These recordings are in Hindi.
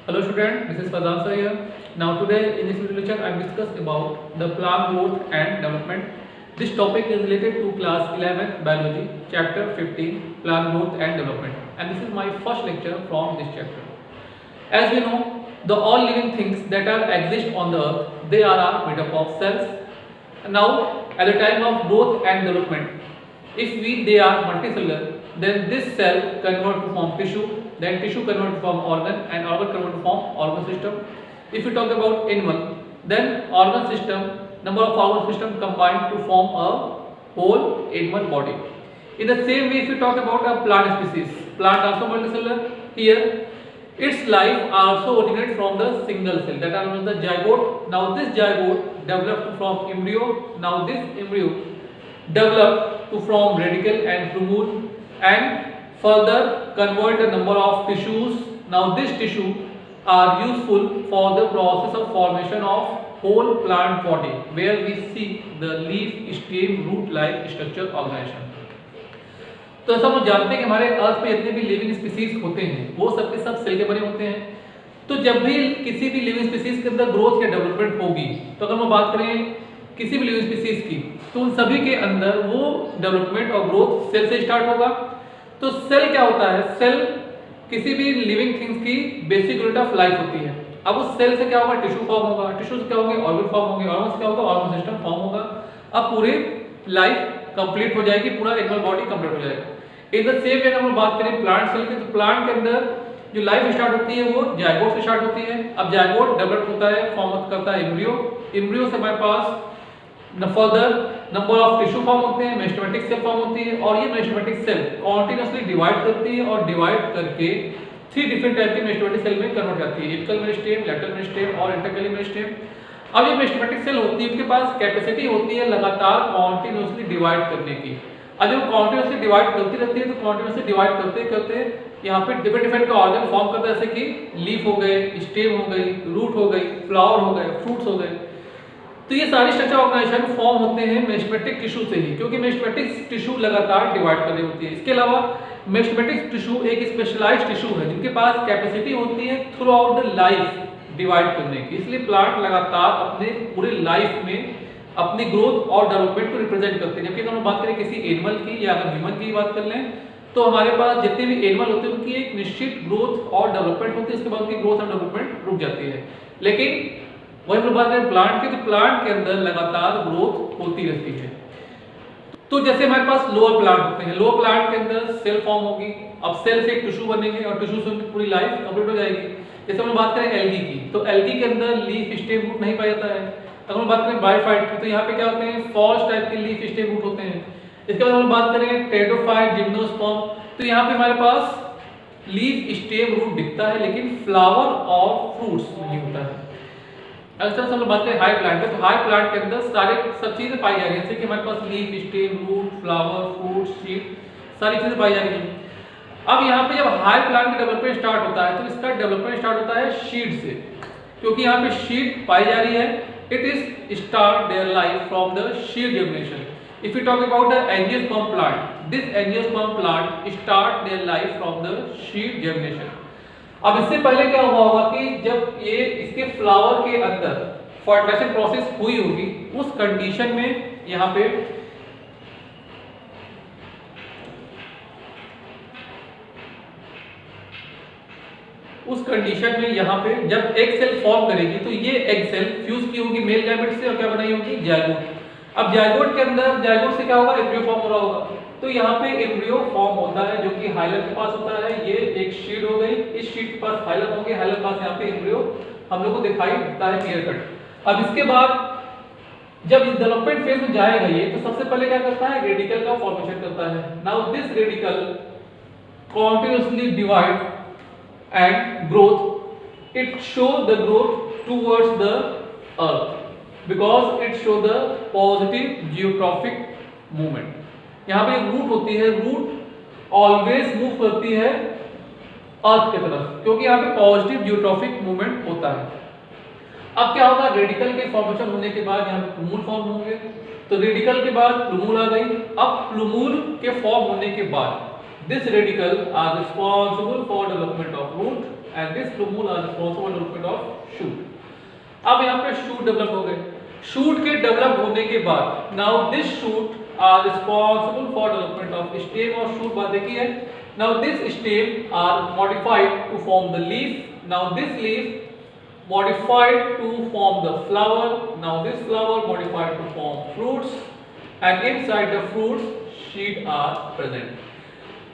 Hello student, this is Fazan sir here. Now today in this video lecture I will discuss about the plant growth and development. This topic is related to class 11th biology chapter 15 plant growth and development, and this is my first lecture from this chapter. As we know, the all living things that are exist on the earth, they are made up of cells. Now at the time of growth and development, if they are multicellular, then this cell convert to form tissue, then tissue convert to form organ, and organ convert to form organ system. If we talk about animal, then organ system, number of organ system combined to form a whole animal body. In the same way, if we talk about a plant species, plant also multicellular. Here its life also originates from the single cell that are known as the zygote. Now this zygote developed from embryo. Now this embryo developed to form radicle and plumule and further convert the number of tissues. Now this tissue are useful for the process of formation of whole plant body, where we see the leaf, stem, root like structure organization. तो ऐसा हम जानते हैं कि हमारे अर्थ पे जितने भी लिविंग स्पीसीज होते हैं वो सब के सब सेल के बने होते हैं। तो जब भी किसी भी लिविंग स्पीसीज के अंदर ग्रोथ या डेवलपमेंट होगी, तो अगर हम बात करें किसी भी लिविंग स्पीसीज की, तो उन सभी के अंदर वो डेवलपमेंट और ग्रोथ सेल से स्टार्ट होगा। तो सेल क्या होता है? सेल किसी भी लिविंग थिंग्स की बेसिक यूनिट ऑफ लाइफ होती है। अब उस सेल से क्या होगा? टिश्यू फॉर्म होगा, टिश्यू से क्या होंगे? ऑर्गन फॉर्म होंगे, ऑर्गन से क्या होगा? ऑर्गन सिस्टम फॉर्म होगा। अब पूरी लाइफ कंप्लीट हो जाएगी, पूरा एनिमल बॉडी कंप्लीट हो जाएगा। इन द सेम वे हम बात करें प्लांट सेल की, तो प्लांट के अंदर जो लाइफ स्टार्ट होती है वो जायगोट से स्टार्ट होती है। अब जायगोट डेवलप होता है, फॉर्म करता है एम्ब्रियो, एम्ब्रियो से हमारे पास further number of tissue form होते हैं, मेरिस्टेमेटिक सेल फॉर्म होती है, और ये मेरिस्टेमेटिक सेल कॉन्टिन्यूसली डिवाइड करती है और डिवाइड करके 3 डिफरेंट टाइप के मेरिस्टेमेटिक सेल में कन्वर्ट करती है, एपिकल मेरिस्टेम, लेटरल मेरिस्टेम और इंटरकली मेरिस्टेम। अब ये मेरिस्टेमेटिक सेल होती है, उनके पास कैपेसिटी होती है लगातार कॉन्टिन्यूसली डिवाइड करने की। अब जब कॉन्टिन्यूसली डिवाइड करती रहती है, तो कॉन्टिन्यूसली डिवाइड करते करते यहाँ पे डिफरेंट डिफरेंट का ऑर्गन फॉर्म करता है, जैसे कि लीफ हो गए, स्टेम हो गई, रूट हो गई, फ्लावर हो गए, फ्रूट्स हो गए। तो ये सारी स्ट्रक्चर ऑर्गेनाइजेशन फॉर्म होते हैं मेरिस्टेमेटिक टिश्यू से ही, क्योंकि मेरिस्टेमेटिक टिश्यू लगातार डिवाइड कर रही होती है। इसके अलावा मेरिस्टेमेटिक टिश्यू एक स्पेशलाइज्ड टिश्यू है जिनके पास कैपेसिटी होती है through out the life divide करने की। इसलिए प्लांट लगातार अपने पूरे लाइफ में अपनी ग्रोथ और डेवलपमेंट को रिप्रेजेंट करते हैं। जबकि अगर हम बात करें किसी एनिमल की या अगर ह्यूमन की बात कर लें, तो हमारे पास जितने भी एनिमल होते हैं उनकी एक निश्चित ग्रोथ और डेवलपमेंट होती है, इसके बाद उनकी ग्रोथ और डेवलपमेंट रुक जाती है। लेकिन वही हम बात करें प्लांट की, तो प्लांट के अंदर लगातार ग्रोथ होती रहती है। तो जैसे हमारे पास लोअर प्लांट होते हैं, लोअर प्लांट के अंदर सेल फॉर्म होगी, अब सेल से एक टिश्यू बनेंगे और टिश्यू से उनकी पूरी लाइफ कंप्लीट हो जाएगी। जैसे हम बात करें एल्गी की, तो एल्गी के अंदर लीफ, स्टेम, रूट नहीं पाया जाता है। अगर हम बात करें बायोफाइट की, तो यहाँ पे क्या होते हैं? फॉल्स टाइप के लीफ, स्टेम, रूट होते हैं। इसके बाद हम बात करें टेट्रोफाइट, जिम्नोस्पर्म, तो यहाँ पे हमारे पास लीफ, स्टेम, रूट दिखता है, लेकिन फ्लावर और फ्रूट्स नहीं होता है। अगर हम बात करें हाई प्लांट है, तो हाई प्लांट के अंदर सारे सब चीजें पाई जा रही है, जैसे कि हमारे पास leaf, stem, root, flower, fruit, seed, सारी चीजें पाई जा रही हैं। अब यहाँ पे जब हाई प्लांट का डेवलपमेंट स्टार्ट होता है, तो इसका डेवलपमेंट स्टार्ट होता है शीड से, क्योंकि यहाँ पे शीड पाई जा रही है। It is start their life from the seed germination. If we talk about the angiosperm plant, this angiosperm plant start their life from the seed germination. अब इससे पहले क्या हुआ होगा कि जब ये इसके फ्लावर के अंदर फर्टिलाइजेशन प्रोसेस हुई होगी, उस कंडीशन में यहाँ पे यहाँ पे जब एग सेल फॉर्म करेगी, तो ये एग सेल फ्यूज की होगी मेल गैमेट से और क्या बनाई होगी? जायगोट। अब जायगोट के अंदर जायगोट से क्या होगा? एम्ब्रियो फॉर्म हो रहा होगा। तो यहाँ पे एम्ब्रियो फॉर्म होता है जो कि हाइलम के पास होता है। ये एक शीट हो गई, इस शीट के पास हाइलम हो गया, हाइलम के पास यहाँ पे एम्ब्रियो हम लोग को दिखाई देता है क्लियर कट। अब इसके बाद जब इस डेवलपमेंट फेज में जाएगा ये, तो सबसे पहले क्या करता है? रेडिकल का फॉर्मेशन करता है। Now this radical continuously divide and growth, it show the growth towards the earth because it show the positive geotrophic movement. यहाँ पे रूट होती है, रूट ऑलवेज मूव करती है अर्थ की तरफ, क्योंकि यहाँ पे पॉजिटिव जियोट्रॉफिक मूवमेंट होता है। अब क्या होगा? रेडिकल के फॉर्मेशन होने के बाद यहाँ पे प्लूमूल फॉर्म होंगे, तो रेडिकल के बाद प्लूमूल आ गई। अब प्लूमूल के फॉर्म होने के बाद this radical are responsible for development of root and this plumule are responsible for development of shoot. अब यहाँ पे shoot develop हो गए. Shoot के develop होने के बाद now this shoot are responsible for development of stem और shoot बात देखी है. Now this stem are modified to form the leaf. Now this leaf modified to form the flower. Now this flower modified to form fruits, and inside the fruits seed are present.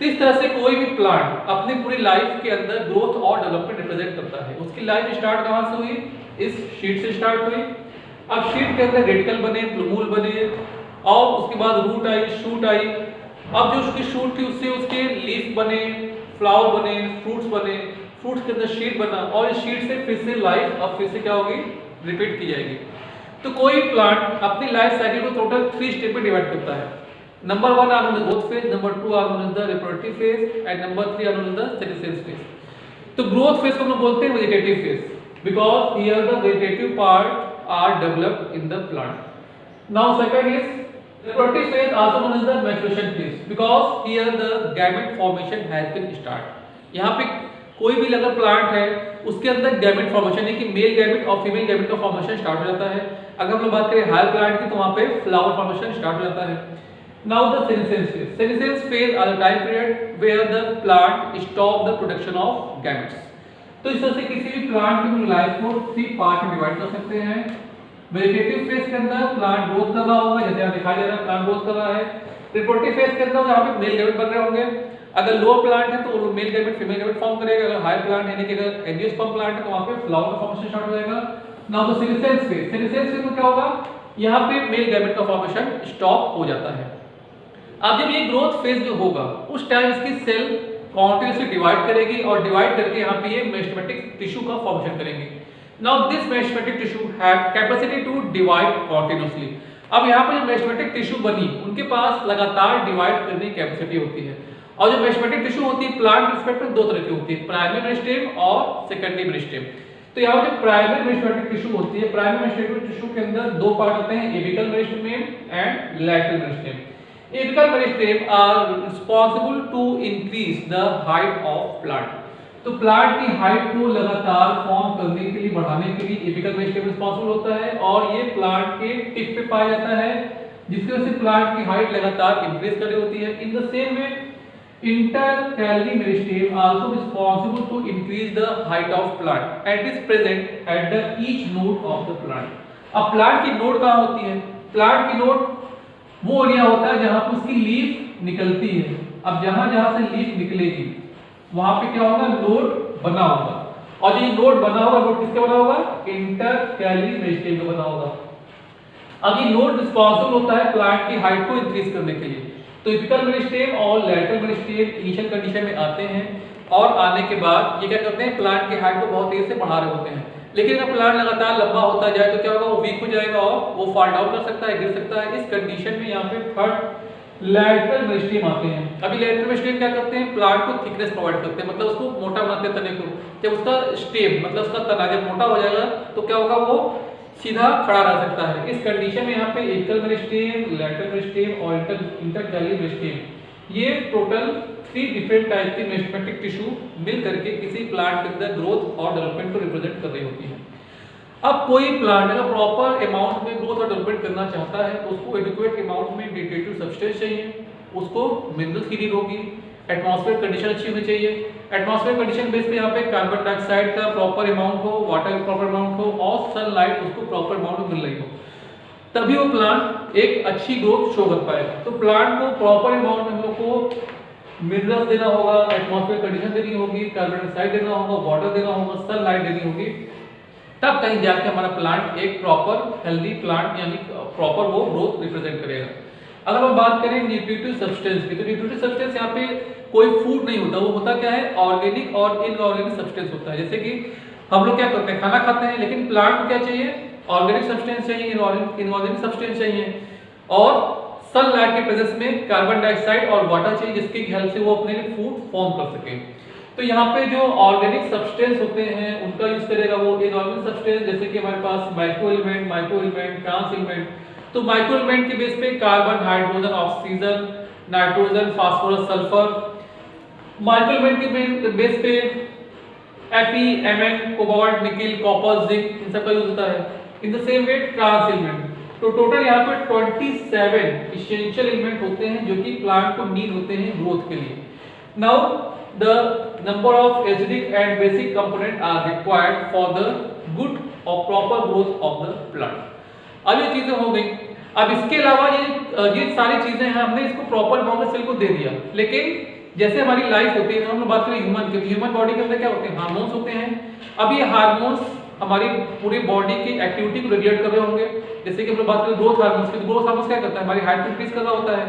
इस तरह से कोई भी प्लांट अपनी पूरी लाइफ के अंदर ग्रोथ और डेवलपमेंट रिप्रेजेंट करता है. उसकी लाइफ स्टार्ट कहाँ से हुई? इस शीट से स्टार्ट हुई. अब शीट के अंदर रेडिकल बने, प्लूमूल बने, और उसके बाद रूट आई, शूट आई. अब जो उसकी शूट थी उससे उसके लीफ बने, फ्लावर बने, फ्रूट्स बने, फ्रूट्स के अंदर शीट बना, और इस शीट से फिर से लाइफ अब फिर से क्या होगी? रिपीट की जाएगी. तो कोई प्लांट अपनी लाइफ साइकिल को टोटल 3 स्टेप में डिवाइड करता है. Number 1 are known as growth phase, number 2 are known as the reproductive phase, and number 3 are known as the senescence phase. तो growth phase को हम लोग बोलते हैं vegetative phase, because here the vegetative part are developed in the plant. Now second is reproductive phase, also known as the maturation phase, because here the gamete formation has been start. यहाँ पे कोई भी अगर प्लांट है उसके अंदर गैमेट फॉर्मेशन है कि मेल गैमेट और फीमेल गैमेट का फॉर्मेशन स्टार्ट हो जाता है. अगर हम लोग बात करें हायर प्लांट की तो वहाँ पे फ्लावर फॉर्मेशन स्टार्ट हो जाता है. Now the senescence phase. Senescence phase are the time period where the plant stop the production of gametes. तो इस तरह से किसी भी प्लांट की लाइफ को 3 पार्ट में डिवाइड कर सकते हैं. वेजिटेटिव फेज के अंदर प्लांट ग्रोथ कर रहा होगा, जैसे यहाँ दिखाई दे रहा है प्लांट ग्रोथ कर रहा है. रिप्रोडक्टिव फेज के अंदर यहाँ पे मेल गैमेट बन रहे होंगे. अगर लोअर प्लांट है तो male gamete female gamete form करेगा. अगर हायर प्लांट यानी कि अगर एंजियोस्पर्म प्लांट है तो वहाँ पे फ्लावर का फॉर्मेशन स्टार्ट हो जाएगा. Now the senescence phase. Senescence phase में क्या होगा? यहाँ पे मेल गैमेट का फॉर्मेशन स्टॉप हो जाता है. अब जब ये ग्रोथ फेज में होगा उस टाइम इसकी सेल कॉन्टिन्यूसली डिवाइड करेगी और डिवाइड करके यहाँ पे ये मेरिस्टेमेटिक टिश्यू का फॉर्मेशन करेंगे. Now this meristematic tissue have capacity to divide continuously. अब यहाँ पे जो मेरिस्टेमेटिक टिश्यू बनी उनके पास लगातार डिवाइड करने की कैपेसिटी होती है. और जो मेरिस्टेमेटिक टिश्यू होती है प्लांट के रिस्पेक्ट में 2 तरह की होती है, प्राइमरी मेरिस्टेम और सेकेंडरी मेरिस्टेम. तो यहाँ जो प्राइमरी मेरिस्टेमेटिक टिश्यू होती है, प्राइमरी मेरिस्टेमेटिक टिश्यू के अंदर 2 पार्ट होते हैं, apical meristem and lateral meristem. Apical meristem are responsible to increase the height of plant. तो प्लांट की हाइट को लगातार फॉर्म करने के लिए, बढ़ाने के लिए एपिकल मेरिस्टेम रिस्पांसिबल होता है, और ये प्लांट के टिप पे पाया जाता है, जिसकी वजह से प्लांट की हाइट लगातार इंक्रीज कर रही होती है. In the same way intercalary meristem also responsible to increase the height of plant and is present at the each node of the plant. अब प्लांट की नोड कहाँ होती है? प्लांट की नोड वो एरिया होता है जहां पर उसकी लीफ निकलती है. अब जहां जहां से लीफ निकलेगी वहां पे क्या होगा? नोड बना होगा. और ये नोड बना होगा, नोड किसके बना होगा? इंटरकैलरी मेरिस्टेम का बना होगा. अब ये नोड रिस्पांसिबल होता है प्लांट की हाइट को इंक्रीज करने के लिए. तो एपिकल मेरिस्टेम और लैटरल मेरिस्टेम इनिशियल कंडीशन में आते हैं, और आने के बाद ये क्या करते हैं? प्लांट की हाइट को बहुत तेज से बढ़ा रहे होते हैं. लेकिन अगर प्लांट लगातार लंबा होता जाए तो क्या होगा? वो वीक हो जाएगा और वो फॉल डाउन कर सकता है, गिर सकता है. इस कंडीशन में यहाँ पे थर्ड लैटरल मेरिस्टेम आते हैं. अभी लैटरल मेरिस्टेम क्या करते हैं? प्लांट को थिकनेस प्रोवाइड करते हैं, मतलब उसको मोटा बनाते हैं तने को. जब उसका स्टेम मतलब उसका तना जब मोटा हो जाएगा तो क्या होगा? वो सीधा खड़ा रह सकता है. इस कंडीशन में यहाँ पे एपिकल मेरिस्टेम, लैटरल मेरिस्टेम और इंटरकैलरी मेरिस्टेम, ये टोटल 3 डिफरेंट टाइप के मेरिस्टेमेटिक टिश्यू मिल करके किसी प्लांट के अंदर ग्रोथ और डेवलपमेंट को रिप्रेजेंट कर रही होती है. अब कोई प्लांट अगर प्रॉपर अमाउंट में ग्रोथ और डेवलपमेंट करना चाहता है तो उसको एडिक्वेट अमाउंट में न्यूट्रिटिव सब्सटेंस चाहिए, उसको मिनरल्स की नीड होगी, एटमॉस्फेयर कंडीशन अच्छी होनी चाहिए. एटमॉस्फेयर कंडीशन बेस पे यहाँ पे कार्बन डाइऑक्साइड का प्रॉपर अमाउंट हो, वाटर का प्रॉपर अमाउंट हो, और सनलाइट उसको प्रॉपर अमाउंट में मिल रही हो, तभी वो प्लांट एक अच्छी ग्रोथ शो कर पाएगा. तो प्लांट को प्रॉपर अमाउंट में हम लोग को मिनरल्स देना होगा, एटमॉस्फेयर कंडीशन देनी होगी, कार्बन डाइऑक्साइड देना होगा, वाटर देना होगा, सनलाइट देनी होगी, तब कहीं जाके हमारा प्लांट एक प्रॉपर हेल्दी प्लांट यानी प्रॉपर वो ग्रोथ रिप्रेजेंट करेगा. अगर हम बात करें न्यूट्रिटिव सब्सटेंस की, तो न्यूट्रिटिव सब्सटेंस यहाँ पे कोई फूड नहीं होता, वो होता क्या है? ऑर्गेनिक और इनऑर्गेनिक सब्सटेंस होता है. जैसे कि हम लोग क्या करते हैं? खाना खाते हैं, लेकिन प्लांट को क्या चाहिए? ऑर्गेनिक सब्सटेंस चाहिए, इनऑर्गेनिक सब्सटेंस चाहिए, और सनलाइट के प्रेजेंस में कार्बन डाइऑक्साइड और वाटर चाहिए, जिसकी हेल्प से वो अपने फूड फॉर्म कर सके. तो यहाँ पे जो ऑर्गेनिक सब्सटेंस होते हैं उनका यूज करेगा वो इनऑर्गेनिक सब्सटेंस, जैसे कि हमारे पास माइक्रो एलिमेंट, ट्रांस एलिमेंट. तो माइक्रो एलिमेंट के बेस पे carbon, hydrogen, oxygen, nitrogen, phosphorus, sulphur. Micro element के बेस पे Fe, Mn, cobalt, nickel, copper, zinc, इन सब का यूज होता है। In the same way trans element, तो टोटल यहाँ पे 27 इसेंशियल एलिमेंट होते हैं जो कि प्लांट को नीड होते हैं ग्रोथ के लिए। Now the number of acidic and basic component are required for the good और proper growth of the plant. अब ये चीजें हो गई। अब इसके अलावा ये सारी चीजें हैं, हमने इसको प्रॉपर अमाउंट सेल को दे दिया, लेकिन जैसे हमारी लाइफ होती है, हम लोग बात करें ह्यूमन की, ह्यूमन बॉडी के अंदर क्या होते हैं, हार्मोन्स होते हैं। अब ये हार्मोन्स हमारी पूरी बॉडी की एक्टिविटी को रेगुलेट कर रहे होंगे। जैसे कि हम लोग बात करें ग्रोथ हार्मोन्स की, तो ग्रोथ हार्मोन्स क्या करता है, हमारी हाइट को इंक्रीज कर रहा होता है।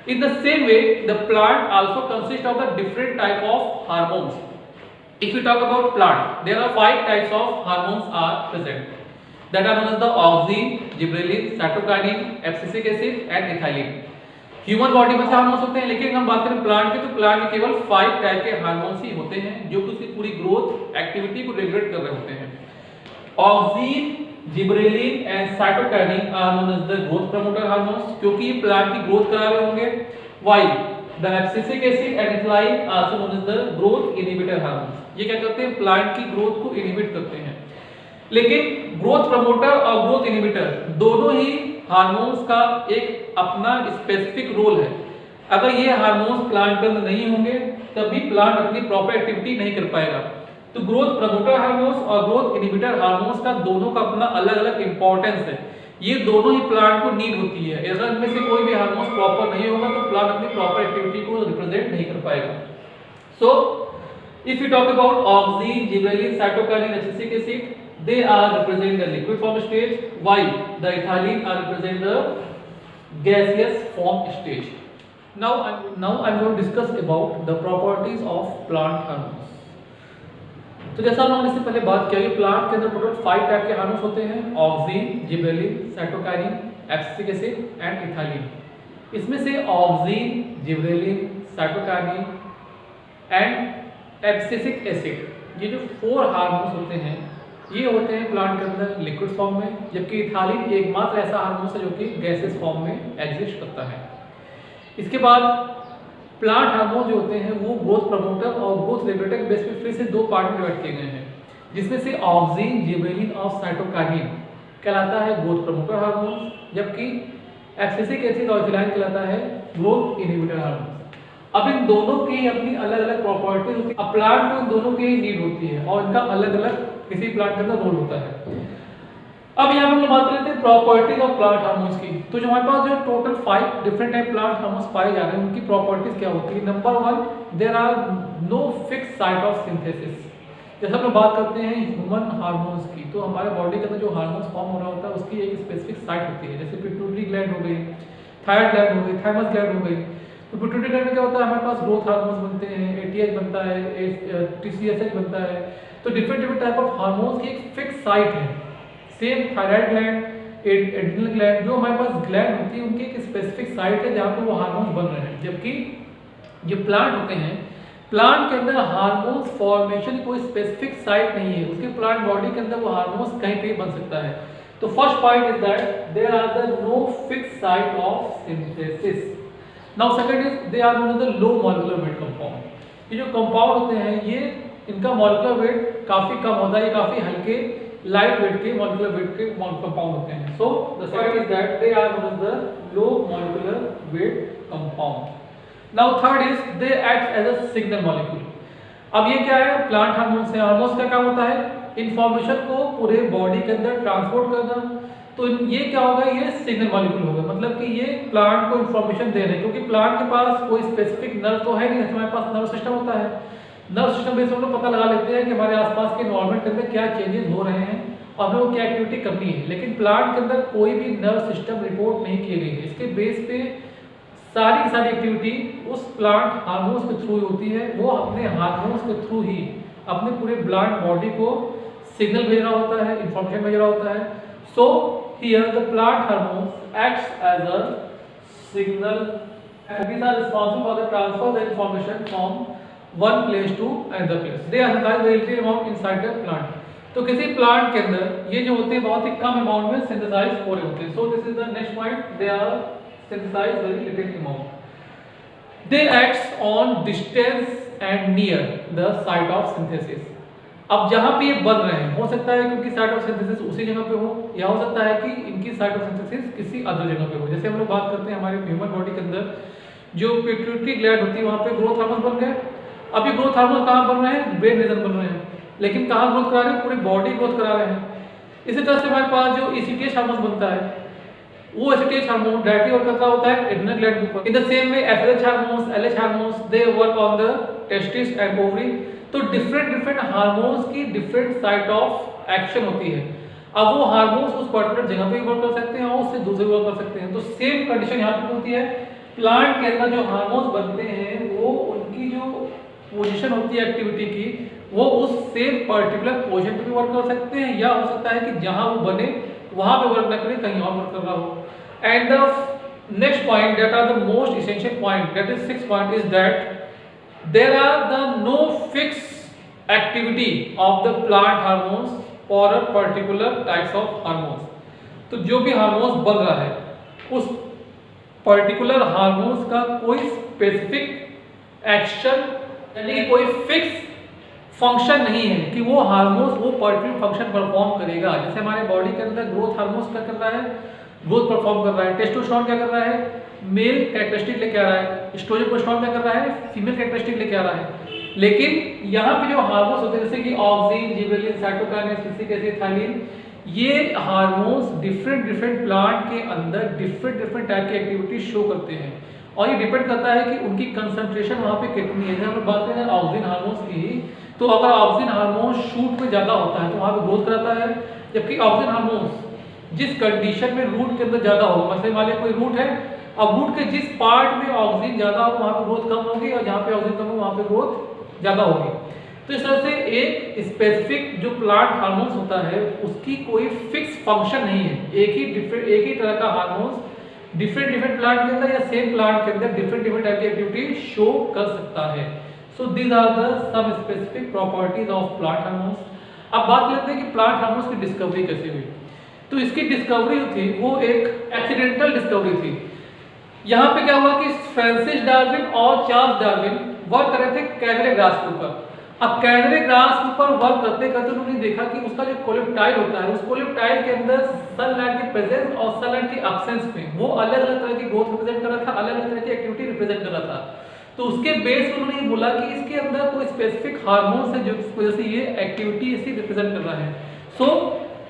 In the same way the plant also consist of the different type of hormones. If you talk about plant, there are 5 types of hormones are present, that are known as the auxin, gibberellin, cytokinin, abscisic acid and ethylene। Human body में से हार्मोन्स होते हैं, लेकिन हम बात करें प्लांट की, तो प्लांट में केवल 5 टाइप के हार्मोन्स ही होते हैं जो कि उसकी पूरी ग्रोथ एक्टिविटी को रेगुलेट कर रहे होते हैं। Auxin, gibberellin and cytokinin are known as the growth promoter hormones, क्योंकि ये प्लांट की ग्रोथ करा रहे होंगे। While the abscisic acid and ethylene also known as the growth inhibitor hormones. ये क्या करते हैं, प्लांट की ग्रोथ को इनहिबिट करते हैं। लेकिन ग्रोथ प्रमोटर और ग्रोथ इनहिबिटर दोनों ही हार्मोन्स का एक अपना स्पेसिफिक रोल है। अगर ये हार्मोन्स प्लांट के अंदर नहीं होंगे तभी प्लांट अपनी प्रॉपर एक्टिविटी नहीं कर पाएगा। तो ग्रोथ प्रमोटर हार्मोन्स और ग्रोथ इनहिबिटर हार्मोन्स का दोनों का अपना अलग अलग इंपॉर्टेंस है। ये दोनों ही प्लांट को नीड होती है। अगर इनमें से कोई भी हार्मोन्स प्रॉपर नहीं होगा तो प्लांट अपनी प्रॉपर एक्टिविटी को रिप्रेजेंट नहीं कर पाएगा। So if you talk about oxygen, gibberellin, cytokinin, abscisic acid, they are represent the liquid form stage, while the ethylene are represent the gaseous form stage. Now I'm going to discuss about the properties of plant hormones. तो जैसा हम लोगों ने इससे पहले बात किया कि प्लांट के अंदर टोटल 5 टाइप के हार्मोन्स होते हैं, auxin, gibberellin, cytokinin, abscisic acid and ethylene. इसमें से oxygen, gibberellin, cytokinin and abscisic acid, ये जो 4 हार्मोन्स होते हैं ये होते हैं प्लांट के अंदर लिक्विड फॉर्म में, जबकि इथाइलिन एकमात्र ऐसा हार्मोन है जो कि गैसेस फॉर्म में एग्जिस्ट करता है। इसके बाद प्लांट हार्मोन जो होते हैं वो ग्रोथ प्रमोटर और ग्रोथ रेगुलेटर के बेस पे फिर से 2 पार्ट में डिवाइड किए गए हैं, जिसमें से ऑक्सीन, जिबरेलिन और साइटोकाइनिन कहलाता है ग्रोथ प्रमोटर हार्मोन, जबकि एब्सिसिक एसिड और इथाइलिन कहलाता है ग्रोथ इनहिबिटर हार्मोन। अब इन दोनों की अपनी अलग अलग प्रॉपर्टीज होती है। अब प्लांट को इन दोनों की नीड होती है और इनका अलग अलग किसी प्लांट के अंदर रोल होता है। अब यहाँ हम बात करते हैं प्रॉपर्टीज ऑफ प्लांट हार्मोन्स की। तो जो हमारे पास जो total 5 different type plant hormones पाए जा रहे हैं उनकी प्रॉपर्टीज क्या होती है। Number 1, there are no fix site of synthesis. जैसे हम लोग बात करते हैं ह्यूमन हार्मोन्स की, तो हमारे बॉडी के अंदर जो हार्मोन्स फॉर्म हो रहा होता है उसकी एक स्पेसिफिक साइट होती है। जैसे पिट्यूटरी ग्लैंड हो गई, थायराइड ग्लैंड हो गई, थाइमस ग्लैंड हो गई। तो पिट्यूटरी ग्लैंड में क्या होता है, हमारे पास ग्रोथ हार्मोन्स बनते हैं, एटीएच बनता है, टीसीएसएच बनता है। तो डिफरेंट टाइप ऑफ हार्मोन्स की एक फिक्स साइट है। Same thyroid gland, adrenal gland, जो हमारे पास ग्लैंड होती है उनकी एक स्पेसिफिक साइट है जहाँ पे वो हार्मोन्स बन रहे हैं। जबकि जो प्लांट होते हैं, प्लांट के अंदर हार्मोन्स फॉर्मेशन कोई स्पेसिफिक साइट नहीं है, उसके प्लांट बॉडी के अंदर वो हार्मोन्स कहीं पे बन सकता है। तो first point is that there are the no fix site of synthesis. Now second is they are known as the low molecular weight compound. ये जो कंपाउंड होते हैं ये इनका मॉलिक्यूलर वेट काफी कम होता है, काफी हल्के लाइट वेट के मॉलिक्यूलर वेट के कंपाउंड होते हैं। So the second is that they are known as the low molecular weight compound. Now third is they act as a signal molecule. अब ये क्या है, प्लांट हार्मोन्स है। हार्मोन्स का काम होता है इंफॉर्मेशन को पूरे बॉडी के अंदर ट्रांसपोर्ट करना। तो ये क्या होगा, ये सिग्नल मॉलिक्यूल होगा, मतलब कि ये प्लांट को इंफॉर्मेशन दे रहे हैं। क्योंकि प्लांट के पास कोई स्पेसिफिक नर्व तो है नहीं, हमारे पास नर्व सिस्टम होता है। नर्व सिस्टम बेस हम लोग पता लगा लेते हैं कि हमारे आसपास के एनवायरनमेंट के अंदर क्या चेंजेस हो रहे हैं और हमें वो क्या एक्टिविटी करनी है। लेकिन प्लांट के अंदर कोई भी नर्व सिस्टम रिपोर्ट नहीं की गई है। इसके बेस पे सारी की सारी एक्टिविटी उस प्लांट हार्मोन्स के थ्रू होती है। वो अपने हार्मोन्स के थ्रू ही अपने पूरे प्लांट बॉडी को सिग्नल भेज रहा होता है, इंफॉर्मेशन भेज रहा होता है। So here the plant hormones acts as a signal and these are responsible for the transfer of the information from one place to another place. They are synthesized very little amount inside the plant. तो किसी प्लांट के अंदर ये जो होते हैं बहुत ही कम अमाउंट में सिंथेसाइज हो रहे होते हैं। So this is the next point, they are synthesised very little amount. They acts on distance and near the site of synthesis. अब जहाँ पे ये बन रहे हैं, हो सकता है क्योंकि साइट ऑफ सिंथेसिस उसी जगह पे हो, या हो सकता है कि इनकी साइट ऑफ सिंथेसिस किसी अदर जगह पे हो। जैसे हम लोग बात करते हैं हमारे ह्यूमन बॉडी के अंदर जो पिट्यूटरी ग्लैंड होती है, वहाँ पे ग्रोथ हार्मोन बन गए। अब ये ग्रोथ हार्मोन कहाँ बन रहे हैं? ब्रेन रीजन बन रहे हैं, लेकिन कहाँ ग्रोथ करा रहे हैं? पूरी बॉडी ग्रोथ करा रहे हैं। इसी तरह से हमारे पास जो एसीटीएच हार्मोन बनता है, वो एसीटीएच हार्मोन डायरेक्टली वर्क करता होता है एड्रिनल ग्लैंड के ऊपर। In the same way FLH hormones, LH hormones, they work on the testis and ovary. तो डिफरेंट हार्मोन्स की डिफरेंट साइट ऑफ एक्शन होती है। अब वो हार्मोन्स उस पर्टिकुलर जगह पे वर्क कर सकते हैं और उससे दूसरे वर्क कर सकते हैं। तो सेम कंडीशन यहाँ पे होती है। प्लांट के अंदर जो हार्मोन्स बनते हैं वो उनकी जो पोजीशन होती है एक्टिविटी की, वो उस सेम पर्टिकुलर पोजीशन पे भी वर्क कर सकते हैं, या हो सकता है कि जहां वो बने वहां पे वर्क न करे, कहीं और वर्क कर रहा हो। And the next point that are the most essential point, that is 6th point, is that there are the no fixed activity of the plant hormones for a particular types of hormones। तो जो भी हार्मोन्स बन रहा है उस पर्टिकुलर हार्मोन्स का कोई स्पेसिफिक एक्शन यानी कि कोई फिक्स फंक्शन नहीं है कि वो हार्मोन्स वो पर्टिकुलर फंक्शन परफॉर्म करेगा। जैसे हमारे बॉडी के अंदर ग्रोथ हार्मोन्स क्या कर रहा है? ग्रोथ परफॉर्म कर रहा है। टेस्टोस्टेरोन क्या कर रहा है? मेल कैरेक्टरिस्टिक लेके आ रहा है। एस्ट्रोजन प्रोजेस्टेरोन क्या कर रहा है? फीमेल कैरेक्टरिस्टिक लेके आ रहा है। लेकिन यहाँ पे जो हार्मोन्स होते हैं जैसे कि auxin, gibberellin, cytokinase, citric acid, thiamine, ये हार्मोन्स डिफरेंट प्लांट के अंदर डिफरेंट टाइप की एक्टिविटी शो करते हैं और ये डिपेंड करता है कि उनकी कंसंट्रेशन वहाँ पे कितनी है। जैसे हम लोग बात करें ऑक्सिन हार्मोन्स की, तो अगर ऑक्सिन हार्मोन शूट में ज़्यादा होता है तो वहाँ पे ग्रोथ कराता है, जबकि ऑक्सिन हार्मोन्स जिस कंडीशन में रूट के अंदर ज़्यादा हो, मतलब मान लिया कोई रूट है, अब रूट के जिस पार्ट में ऑक्सीजन ज़्यादा हो वहाँ पे ग्रोथ कम होगी और जहाँ पे ऑक्सीजन कम हो वहाँ पे ग्रोथ ज़्यादा होगी। तो इस तरह से एक स्पेसिफिक जो प्लांट हार्मोन्स होता है उसकी कोई फिक्स फंक्शन नहीं है। एक ही तरह का हार्मोन्स डिफरेंट प्लांट के अंदर या सेम प्लांट के अंदर डिफरेंट टाइप की एक्टिविटी शो कर सकता है। So these are the some specific properties of plant hormones. अब बात करते हैं कि प्लांट हार्मोन्स की डिस्कवरी कैसे हुई। तो इसकी डिस्कवरी थी वो एक एक्सीडेंटल डिस्कवरी थी। यहाँ पे क्या हुआ कि फ्रांसिस डार्विन और चार्ल्स डार्विन वर्क कर रहे थे कैनरी ग्रास के ऊपर। अब कैनरी ग्रास के ऊपर वर्क करते करते उन्होंने देखा कि उसका जो कोलेप्टाइल होता है, उस कोलेप्टाइल के अंदर सनलाइट की प्रेजेंस और सनलाइट की एब्सेंस में वो अलग अलग तरह की ग्रोथ रिप्रेजेंट कर रहा था, अलग अलग तरह की एक्टिविटी रिप्रेजेंट कर रहा था। तो उसके बेस पर उन्होंने ये बोला कि इसके अंदर कोई स्पेसिफिक हार्मोन्स है जो इस वजह से ये एक्टिविटी इसी रिप्रेजेंट कर रहा है। So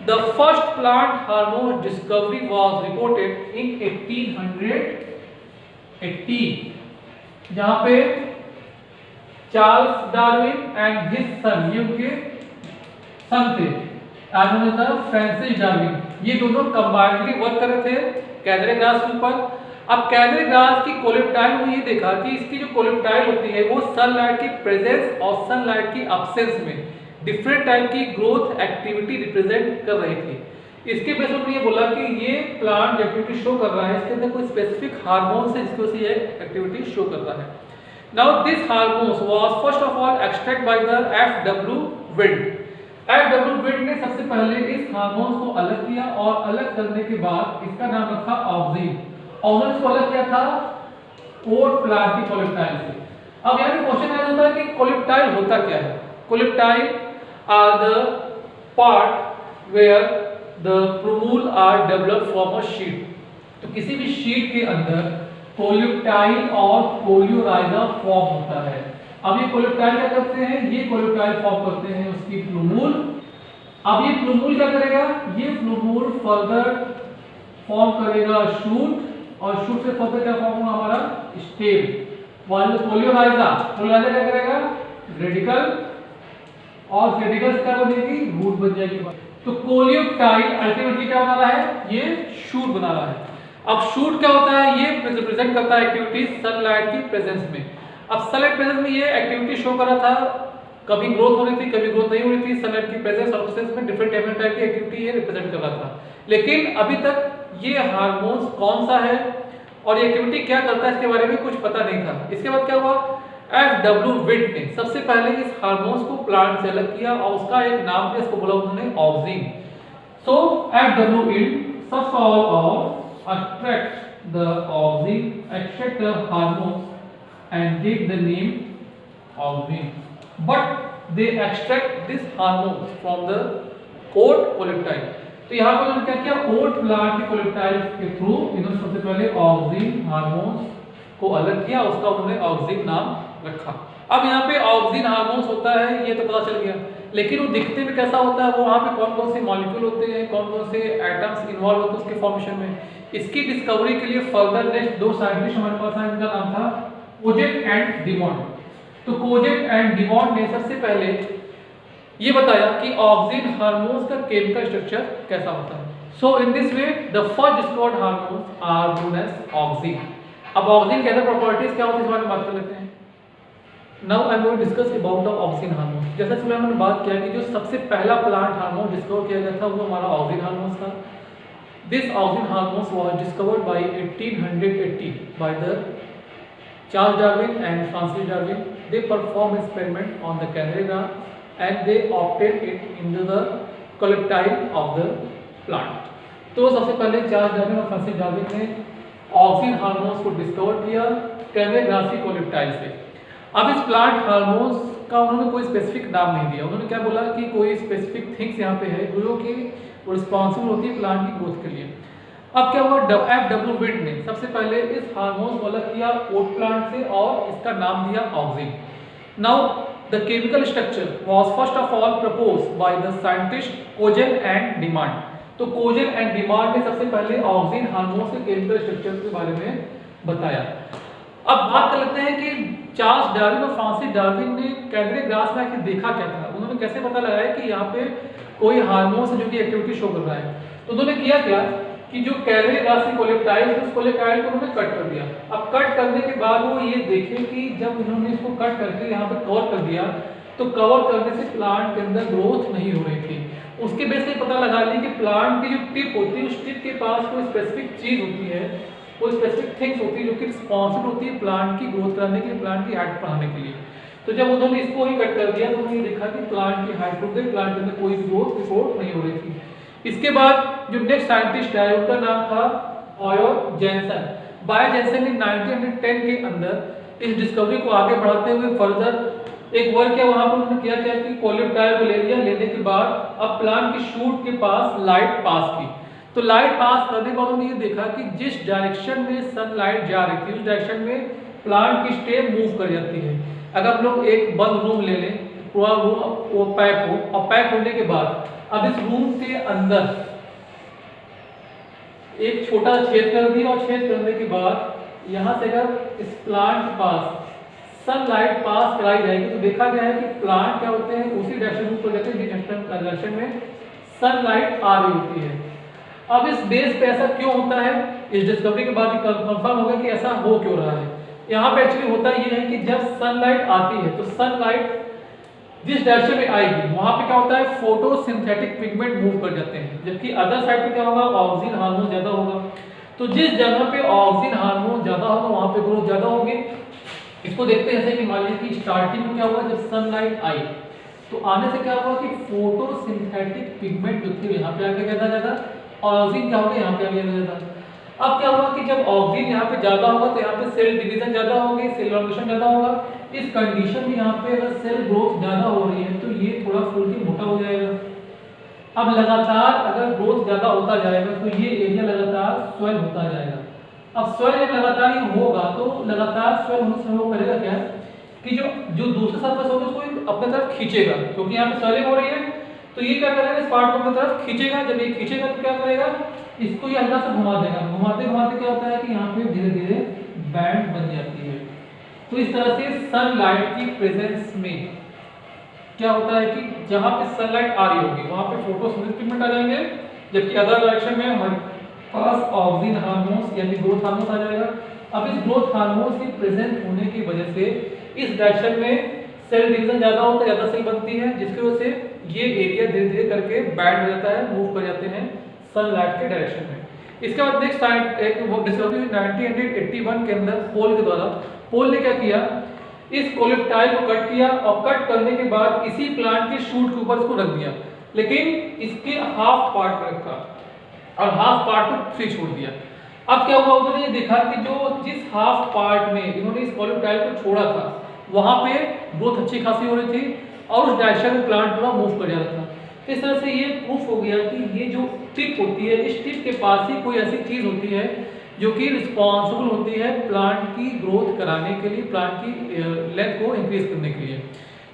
the first plant hormone discovery was reported in 1880, जहां पे Charles Darwin and his son, ये उनके सन थे, फ्रांसिस डार्विन, ये दोनों कंबाइनली वर्क कर रहे थे कैनरी ग्रास के ऊपर। अब कैनरी ग्रास की कोलेप्टाइल में ये देखा कि इसकी जो कोलेप्टाइल होती है वो सनलाइट की प्रेजेंस और सनलाइट की एब्सेंस में डिफरेंट टाइप की ग्रोथ एक्टिविटी रिप्रेजेंट कर रही थी। इसके बेस पर ये बोला कि ये प्लांट एक्टिविटी शो कर रहा है, इसके अंदर कोई स्पेसिफिक हार्मोन है जिसकी वजह से ये एक्टिविटी शो कर रहा है। Now this hormones was first of all extract by the F W. Wild. F W. Wild ने सबसे पहले इस हार्मोन्स को अलग किया और अलग करने के बाद इसका नाम रखा ऑक्सिन, और इसको अलग किया था ओट प्लांट की कोलेप्टाइल से। अब यहाँ पे क्वेश्चन आ जाता है कि कोलेप्टाइल होता क्या है। Coleoptile are the part where the plumule are developed from a sheath. तो किसी भी शीट के अंदर कोलेप्टाइल और कोलियोराइजा फॉर्म होता है। अब ये कोलेप्टाइल क्या करते हैं? ये कोलेप्टाइल फॉर्म करते हैं उसकी प्लूमूल। अब ये प्लूमूल क्या करेगा? ये प्लूमूल फर्दर फॉर्म करेगा शूट, और शूट से फर्दर क्या फॉर्म होगा हमारा स्टेम। वाले कोलियोराइजा क्या करेगा? रेडिकल, और रेडिकल से क्या बनेगी? रूट बन जाएगी। तो कोलियोप्टाइल अल्टीमेटली क्या बना रहा है? ये शूट बना रहा है। अब शूट क्या होता है? ये रिप्रेजेंट करता है एक्टिविटी सनलाइट की प्रेजेंस में। अब सनलाइट प्रेजेंस में ये एक्टिविटी शो कर रहा था, कभी ग्रोथ हो रही थी कभी ग्रोथ नहीं हो रही थी। सनलाइट की प्रेजेंस और एब्सेंस में डिफरेंट टाइप की एक्टिविटी ये रिप्रेजेंट कर रहा था। लेकिन अभी तक ये हार्मोन्स कौन सा है और ये एक्टिविटी क्या करता है इसके बारे में कुछ पता नहीं था। इसके बाद क्या हुआ? एफ.डब्ल्यू. विल्ड ने सबसे पहले इस हार्मोन्स को प्लांट से अलग किया और उसका एक नाम दिया, इसको बोला उन्होंने auxin. So F W. Wild first of all extract the auxin, extract the hormones and give the name auxin. But they extract this hormones from the oat coleoptile. तो यहाँ पर उन्होंने क्या किया, ओट प्लांट के कोलेप्टाइल के थ्रू इन्होंने सबसे पहले ऑक्सिन हार्मोन्स को अलग किया, उसका उन्होंने ऑक्सिन नाम रखा। अब यहाँ पे ऑक्सिन हार्मोन्स होता है ये तो पता चल गया, लेकिन वो दिखने में कैसा होता है, वो वहाँ पे कौन कौन से मॉलिक्यूल होते हैं, कौन कौन से एटम्स इन्वॉल्व होते हैं उसके फॉर्मेशन में, इसकी डिस्कवरी के लिए फर्दर नेक्स्ट दो साइंटिस्ट हमारे पास आए, इनका नाम था कोजेट एंड डिमॉन्ड। तो कोजेट एंड डिमॉन्ड ने सबसे पहले ये बताया कि ऑक्सिन हार्मोन्स का केमिकल स्ट्रक्चर कैसा होता है। So in this way the first discovered hormones are known as auxin. अब ऑक्सिन के अदर प्रॉपर्टीज क्या होती है इस बारे में बात कर लेते हैं। Now I am going to discuss about the auxin hormone. जैसा कि मैंने बात किया कि जो सबसे पहला प्लांट हार्मोन डिस्कवर किया गया था वो हमारा ऑक्सिन हार्मोन था। This auxin hormone was discovered by 1880 by the Charles Darwin and Francis Darwin. They perform experiment on the canary grass and they obtained it into the colectile of the plant। तो सबसे पहले चार्ल्स डार्विन और फ्रांसिस डार्विन ने ऑक्सिन हार्मोन्स को डिस्कवर किया कैनरी ग्रास की कोलेक्टाइल से। अब इस प्लांट हार्मोन्स का उन्होंने कोई स्पेसिफिक नाम नहीं दिया, उन्होंने क्या बोला कि कोई स्पेसिफिक थिंग्स यहाँ पे है जो कि रिस्पॉन्सिबल होती है प्लांट की ग्रोथ के लिए। अब क्या हुआ, F.W. विड ने सबसे पहले इस हार्मोन्स को अलग किया ओट प्लांट से और इसका नाम दिया auxin. Now the chemical structure was first of all proposed by the scientist Kojen and Dimond। तो कोजेन एंड डिमांड ने सबसे पहले ऑक्सिन हार्मोन्स के केमिकल स्ट्रक्चर के बारे में बताया। अब बात कर लेते हैं कि चार्ल्स डार्विन और फ्रांसिस डार्विन ने कैनरी ग्रास में आके देखा क्या था, उन्होंने कैसे पता लगाया कि यहाँ पे कोई हार्मोन्स है जो कि एक्टिविटी शो कर रहा है। तो उन्होंने किया क्या कि जो कैनरी ग्रास की कोलेप्टाइल है उस कोलेप्टाइल को उन्होंने कट कर दिया। अब कट करने के बाद वो ये देखे कि जब उन्होंने इसको कट करके यहाँ पे कवर कर दिया तो कवर करने से प्लांट के अंदर ग्रोथ नहीं हो रही थी। उसके बेस पे पता लगा ली कि प्लांट की जो टिप होती है उस टिप के पास कोई स्पेसिफिक चीज होती है, कोई स्पेसिफिक थिंग्स होती है जो कि रिस्पॉन्सिबल होती है प्लांट की ग्रोथ कराने के लिए, प्लांट की हाइट बढ़ाने के लिए। तो जब उन्होंने इसको ही कट कर दिया तो उन्होंने देखा कि प्लांट की हाइट बढ़ गई, प्लांट के अंदर कोई ग्रोथ रिपोर्ट नहीं हो रही थी। इसके बाद जो नेक्स्ट साइंटिस्ट है उनका नाम था ऑयर जेनसन। बाय जेनसन ने 1910 के अंदर इस डिस्कवरी को आगे बढ़ाते हुए फर्दर एक वर्क किया, वहां पर उन्होंने किया क्या कि कोलेप्टाइल को ले लिया, लेने के बाद अब प्लांट की शूट के पास लाइट पास की। तो लाइट पास करने के बाद उन्होंने ये देखा कि जिस डायरेक्शन में सनलाइट जा रही थी उस डायरेक्शन में प्लांट की स्टेम मूव कर जाती है। अगर हम लोग एक बंद रूम ले लें, पूरा रूम वो पैक हो, और पैक होने के बाद अब इस रूम के अंदर एक छोटा छेद कर दिया और छेद करने के बाद यहां से अगर इस प्लांट के पास सनलाइट पास कराई जाएगी तो देखा गया है कि प्लांट क्या होते हैं उसी डायरेक्शन में जाते हैं जिस डायरेक्शन में सनलाइट आ रही होती है। अब इस बेस पे ऐसा क्यों होता है, इस डिस्कवरी के बाद कंफर्म हो गया कि ऐसा हो क्यों रहा है। यहाँ पे एक्चुअली होता ये है कि जब सनलाइट आती है तो सनलाइट जिस डायरेक्शन में आएगी वहां पे क्या होता है फोटोसिंथेटिक पिगमेंट मूव कर जाते हैं, जबकि अदर साइड पे क्या होगा ऑक्सिन हार्मोन ज्यादा होगा। तो जिस जगह पे ऑक्सिन हार्मोन ज्यादा होगा वहां पे ग्रोथ ज्यादा होगी। इसको देखते हैं जैसे कि मान लीजिए कि स्टार्टिंग में क्या हुआ, जब सनलाइट आई तो आने से क्या हुआ कि फोटोसिंथेटिक पिगमेंट जो थे यहाँ पे आगे ज्यादा और ऑक्सिन क्या होगा यहाँ पे आगे ज्यादा। अब क्या हुआ कि जब ऑक्सिन यहाँ पे ज्यादा होगा तो यहाँ पे सेल डिवीजन ज्यादा होगी, सेल ऑर्गेनाइजेशन ज्यादा होगा। इस कंडीशन में यहाँ पे अगर सेल ग्रोथ ज्यादा हो रही है तो ये थोड़ा फुल के मोटा हो जाएगा। अब लगातार अगर ग्रोथ ज्यादा होता जाएगा तो ये एरिया लगातार स्वेल होता जाएगा। अब स्वेल जब लगातार ये होगा तो लगातार स्वेल होने से वो करेगा क्या कि जो दूसरा सरफेस होगा उसको अपने तरफ खींचेगा, क्योंकि यहाँ पे स्वेलिंग हो रही है तो ये क्या करेगा इस पार्ट को अपनी तरफ खींचेगा। जब ये खींचेगा तो क्या करेगा इसको ये हल्का सा घुमा देगा, घुमाते घुमाते क्या होता है कि यहाँ पे धीरे धीरे बैंड बन जाती है। तो इस तरह से सनलाइट की प्रेजेंस में क्या होता है कि जहाँ पे सनलाइट आ रही होगी वहाँ पे फोटोसिंथेटिक पिगमेंट आ जाएंगे, जबकि अदर डायरेक्शन में हमारे पास ऑक्सिन हार्मोन्स यानी ग्रोथ हार्मोन्स आ जाएगा। अब इस ग्रोथ हार्मोन्स की प्रेजेंट होने की वजह से इस डायरेक्शन में सेल डिवीजन ज्यादा होता है, ज्यादा सेल बनती है, जिसकी वजह से ये एरिया धीरे धीरे करके बैंड हो जाता है, मूव कर जाते हैं सनलाइट के डायरेक्शन में। इसके बाद नेक्स्ट एक वो डिस्कवरी 1981 के अंदर पोल के द्वारा। पोल ने क्या किया इस कोलेप्टाइल को कट किया और कट करने के बाद इसी प्लांट के शूट के ऊपर इसको रख दिया, लेकिन इसके हाफ पार्ट पर रखा और हाफ पार्ट को फ्री छोड़ दिया। अब क्या हुआ उन्होंने ये देखा कि जो जिस हाफ पार्ट में इन्होंने इस कोलेप्टाइल को छोड़ा था वहां पे ग्रोथ अच्छी खासी हो रही थी, और उस डायरेक्शन में प्लांट पूरा मूव कर जाता था। तो इस तरह से ये प्रूफ हो गया कि ये जो टिप होती है, इस टिप के पास ही कोई ऐसी चीज़ होती है जो कि रिस्पॉन्सिबल होती है प्लांट की ग्रोथ कराने के लिए, प्लांट की लेंथ को इंक्रीज करने के लिए।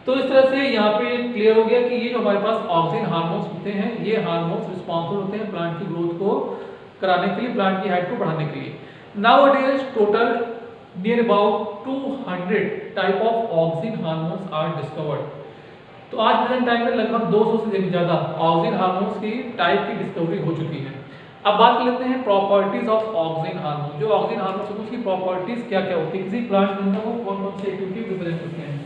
तो इस तरह से यहाँ पे क्लियर हो गया कि ये जो हमारे पास ऑक्सिन हार्मोन्स होते हैं, ये हार्मोन्स रिस्पॉन्सिबल होते हैं प्लांट की ग्रोथ को कराने के लिए, प्लांट की हाइट को बढ़ाने के लिए। Nowadays total near about 200 type of auxin hormones are discovered. तो आज प्रेजेंट टाइम में लगभग 200 से ज़्यादा ऑक्सिन हार्मोन्स की टाइप की डिस्कवरी हो चुकी है। अब बात कर लेते हैं प्रॉपर्टीज ऑफ ऑक्सिन हार्मोन। जो ऑक्सिन हार्मोन्स होते हैं उसकी प्रॉपर्टीज क्या क्या होती है, किसी प्लांट के अंदर वो कौन कौन से एक्टिविटी रिप्रेजेंट करते हैं।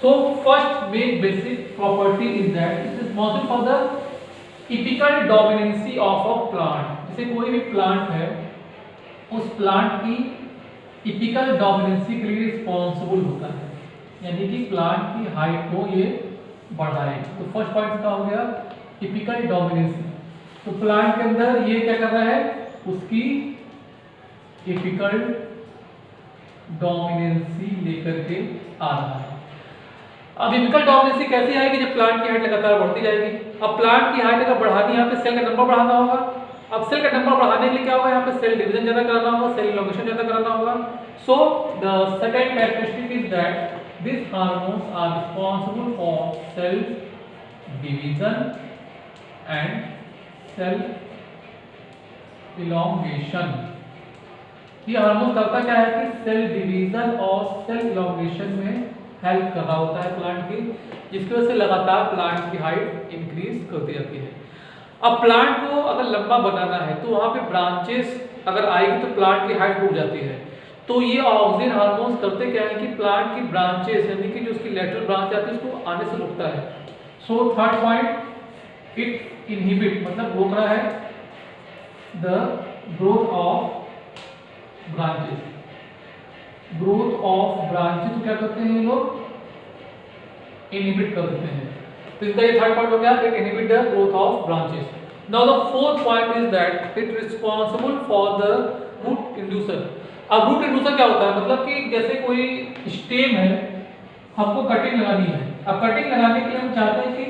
So first main basic property is that it is responsible for the typical dominancy of a plant. जैसे कोई भी प्लांट है, उस प्लांट की टिपिकल डोमिनेंसी के लिए रिस्पॉन्सिबल होता है, यानी कि प्लांट की हाइट को ये बढ़ाए। तो फर्स्ट पॉइंट क्या हो गया, टिपिकल डोमिनेंसी। तो प्लांट के अंदर ये क्या कर रहा है, उसकी टिपिकल डोमिनेंसी लेकर के आ रहा है। अब टिपिकल डोमिनेंसी कैसे आएगी, जब प्लांट की हाइट लगातार बढ़ती जाएगी। अब प्लांट की हाइट अगर बढ़ानी, यहाँ पे सेल का नंबर बढ़ाना होगा। अब सेल का नंबर बढ़ाने के लिए क्या होगा, यहाँ पे सेल डिवीजन ज्यादा कराना होगा, सेल इलॉन्गेशन ज्यादा कराना होगा। सो the second characteristic is that these hormones are responsible for cell division and cell elongation। ये हार्मोन करता क्या है कि सेल डिवीजन और सेल इलॉन्गेशन में हेल्प कर रहा होता है प्लांट की, जिसकी वजह से लगातार प्लांट की हाइट इंक्रीज करती जाती है। अब प्लांट को अगर लंबा बनाना है तो वहाँ पे ब्रांचेस अगर आएगी तो प्लांट की हाइट रुक जाती है। तो ये ऑक्सिन हार्मोन्स करते क्या है कि प्लांट की ब्रांचेस, यानी कि जो उसकी लेटरल ब्रांच आती है उसको आने से रोकता है। So third point, it inhibit, मतलब रोक रहा है the growth of branches. Growth of branches को क्या करते हैं ये लोग, इनहिबिट कर देते हैं। तो इसका ये थर्ड पॉइंट हो गया, it inhibit the growth of branches. Now the fourth point is that it responsible for the root inducer. अब रूट इंड्यूसर क्या होता है, मतलब कि जैसे कोई स्टेम है, हमको कटिंग लगानी है। अब कटिंग लगाने के लिए हम चाहते हैं कि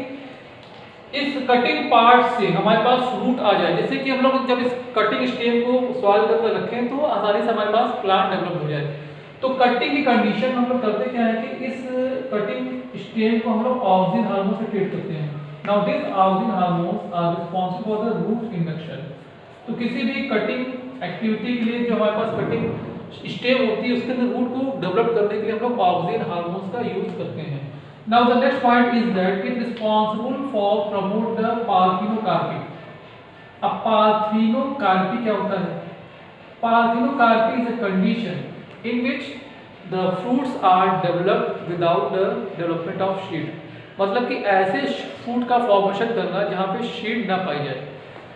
इस कटिंग पार्ट से हमारे पास रूट आ जाए। जैसे कि हम लोग जब इस कटिंग स्टेम को सॉल्व करके रखें तो आसानी से हमारे पास प्लांट डेवलप हो जाए। तो कटिंग की कंडीशन हम लोग करते क्या है कि इस कटिंग स्टेम को हम लोग ऑक्सिन हार्मोन से ट्रीट करते हैं। Now this auxin hormones are responsible for the root induction. तो किसी भी कटिंग एक्टिविटी के लिए जो हमारे पास कटिंग स्टेम होती है उसके अंदर रूट को डेवलप करने के लिए हम लोग ऑक्सिन हार्मोन्स का यूज करते हैं। Now the next point is that it responsible for promote the parthenocarpy. अब पार्थिनोकार्पी क्या होता है, parthenocarpy is a condition in which the fruits are developed without the development of seed. मतलब कि ऐसे फ्रूट का फॉर्मेशन करना जहाँ पे शीड ना पाई जाए।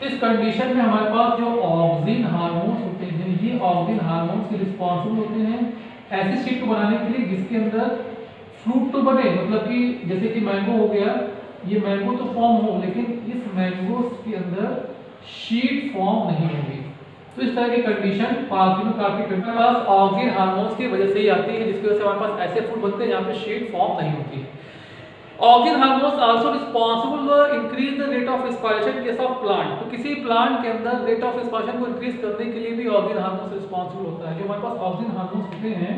इस कंडीशन में हमारे पास जो ऑक्सिन हार्मोन्स होते हैं, ये ऑक्सिन हार्मोन्स के रिस्पॉन्सिबल होते हैं ऐसे सीड को बनाने के लिए जिसके अंदर फ्रूट तो बने, मतलब कि जैसे कि मैंगो हो गया, ये मैंगो तो फॉर्म हो लेकिन इस मैंगो के अंदर शीड फॉर्म नहीं होगी। तो इस तरह की कंडीशन पार्थिनोकार्पी के पास ऑक्सिन हार्मोन्स की वजह से ही आती है, जिसकी वजह से हमारे पास ऐसे फ्रूट बनते हैं जहाँ पे शीड फॉर्म नहीं होती। Auxin hormones also responsible increase the rate of respiration in case of plant. तो किसी प्लांट के अंदर रेट ऑफ रेस्पिरेशन को इंक्रीज करने के लिए भी ऑक्सिन हार्मोन्स रिस्पॉन्सिबल होता है। जो हमारे पास ऑक्सिन हार्मोन्स होते हैं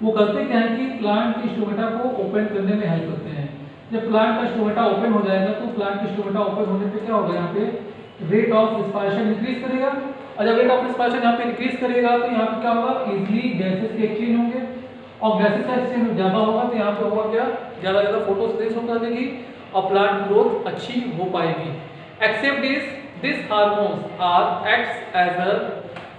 वो करते क्या है कि प्लांट की स्टोमेटा को ओपन करने में हेल्प करते हैं। जब प्लांट का स्टोमेटा ओपन हो जाएगा तो प्लांट की स्टोमेटा ओपन होने पे क्या होगा, यहाँ पे रेट ऑफ रेस्पिरेशन इंक्रीज करेगा। और जब रेट ऑफ रेस्पिरेशन यहाँ पे इंक्रीज करेगा तो यहाँ पे क्या होगा, इजीली गैसेस के एक्सचेंज होंगे और गैसेस का एक्सचेंज ज्यादा होगा तो यहाँ पे होगा क्या, ज्यादा फोटोसिंथेसिस होकर देगी और प्लांट ग्रोथ अच्छी हो पाएगी। Except this hormones are acts as a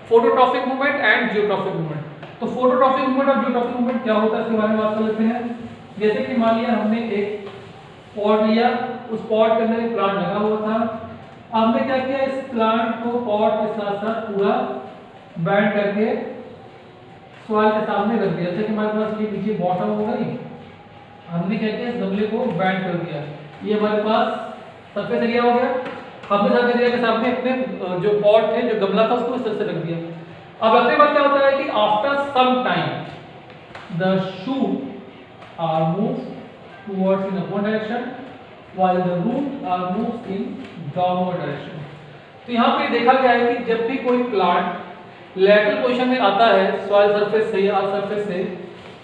phototropic movement and geotropic movement. तो फोटोट्रॉपिक मूवमेंट और जियोट्रॉपिक मूवमेंट क्या होता है इसके बारे में बात कर लेते हैं। जैसे कि मान लिया हमने एक पॉट लिया, उस पॉट के अंदर एक प्लांट लगा हुआ था। हमने क्या किया, इस प्लांट को पॉट के साथ साथ पूरा बैंड करके सॉइल के सामने रख दिया। जैसे कि हमारे पास ये नीचे बॉटम हो गई, हमने क्या किया, इस गमले को बैंड कर दिया। ये हमारे पास सरफेस एरिया हो गया। हमने सरफेस एरिया के सामने अपने जो पॉट है, जो गमला था, उसको इस तरह से रख दिया। अब रखने के बाद क्या होता है कि after some time the shoot are move towards in upward direction while the root are moved in downward direction। तो यहाँ पे देखा गया है कि जब भी कोई प्लांट लैटरल पोजीशन में आता है सॉइल सरफेस से या सरफेस से,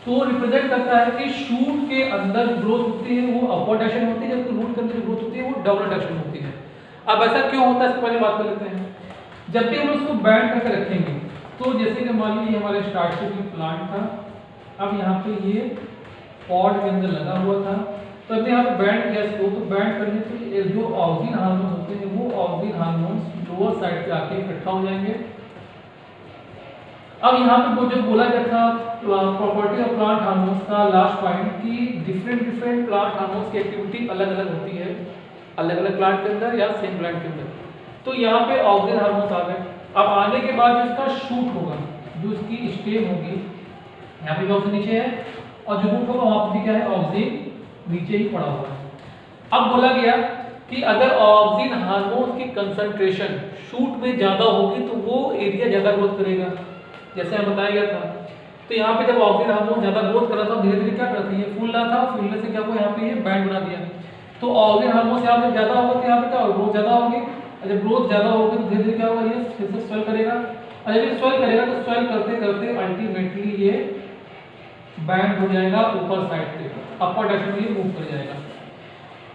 तो रिप्रेजेंट करता है कि शूट के अंदर ग्रोथ होती है वो अपवर्ड डायरेक्शन होती है, जबकि रूट के अंदर ग्रोथ होती है वो डाउनवर्ड डायरेक्शन होती है। अब ऐसा क्यों होता है इसके पहले बात कर लेते हैं। जब भी हम उसको बैंड करके रखेंगे, तो जैसे कि मान लीजिए हमारे स्टार्टिंग में प्लांट था, अब यहाँ पे ये पॉड के अंदर लगा हुआ था, तो अब यहाँ पे बैंड किया इसको, तो बैंड करने से जो ऑक्सीजन हार्मोन होते हैं वो ऑक्सीजन हार्मोन लोअर साइड पे आके इकट्ठा हो जाएंगे। अब यहाँ पे जो बोला गया था प्रॉपर्टी ऑफ प्लांट हार्मोन्स का लास्ट पॉइंट कि डिफरेंट प्लांट हार्मोन्स की एक्टिविटी अलग अलग होती है अलग अलग प्लांट के अंदर या सेम प्लांट के अंदर। तो यहाँ पे ऑक्सीजन हार्मोन्स आ गए। अब आने के बाद जो इसका शूट होगा, जो इसकी स्टेम होगी, यहाँ पे ऑक्सीजन नीचे है और जो रूट होगा वहाँ पे क्या है, ऑक्सीजन नीचे ही पड़ा हुआ है। अब बोला गया कि अगर ऑक्सीजन हार्मोन की कंसंट्रेशन शूट में ज्यादा होगी तो वो एरिया ज्यादा ग्रोथ करेगा, जैसे हमें बताया गया था। तो यहाँ पे जब ऑक्सीजन हार्मोन ज्यादा ग्रोथ कर रहा था, धीरे धीरे क्या करती है, फूल रहा था, फूलने से क्या हुआ, यहाँ पे ये बैंड बना दिया। तो ऑक्सीजन हार्मोन यहाँ पे ज्यादा होगा तो यहाँ पे क्या होगा, ग्रोथ ज्यादा होगी। जब ग्रोथ ज्यादा होगी तो धीरे धीरे क्या होगा, ये फिर से स्वेल करेगा, और जब ये स्वेल करेगा तो स्वेल करते करते अल्टीमेटली ये बैंड हो जाएगा ऊपर साइड पे, अपर डायरेक्शन में मूव कर जाएगा।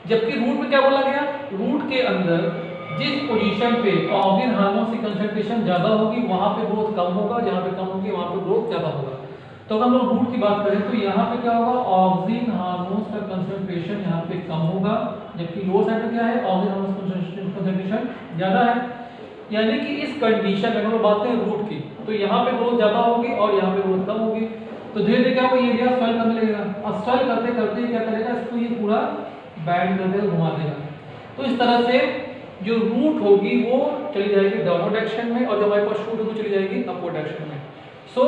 जबकि रूट में क्या बोला गया, रूट के अंदर जिस पोजीशन पे ऑक्सीजन हार्मोन की कंसंट्रेशन ज्यादा होगी वहां पे ग्रोथ कम होगा, जहां पे कम होगी वहां पे ग्रोथ ज्यादा होगा। तो अगर हम लोग रूट की बात करें तो यहाँ पे क्या होगा, ऑक्सीजन हार्मोन का कंसंट्रेशन यहाँ पे कम होगा, जबकि लोअर साइड में क्या है, ऑक्सीजन हार्मोन कंसंट्रेशन ज्यादा है। यानी कि इस कंडीशन में अगर हम बात करें रूट की, तो यहाँ पे ग्रोथ ज्यादा होगी और यहाँ पे ग्रोथ कम होगी। तो धीरे धीरे क्या होगा, ये एरिया स्वेल करने लगेगा, और स्वेल करते करते क्या करेगा, इसको ये पूरा बैंड कर देगा, घुमा देगा। तो इस तरह से जो रूट होगी वो चली जाएगी डाउनवर्ड डायरेक्शन में, और जो हमारे पास शूट होगी चली जाएगी अपवर्ड डायरेक्शन में। सो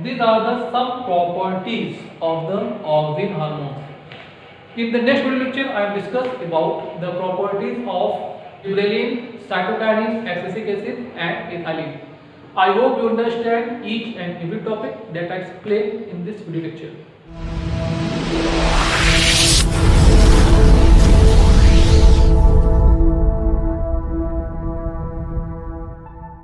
these are the some properties of the auxin hormones. In the next video lecture I will discuss about the properties of ghrelin, cytokinin, acetic acid and ethylene. I hope you understand each and every topic that I explained in this video lecture.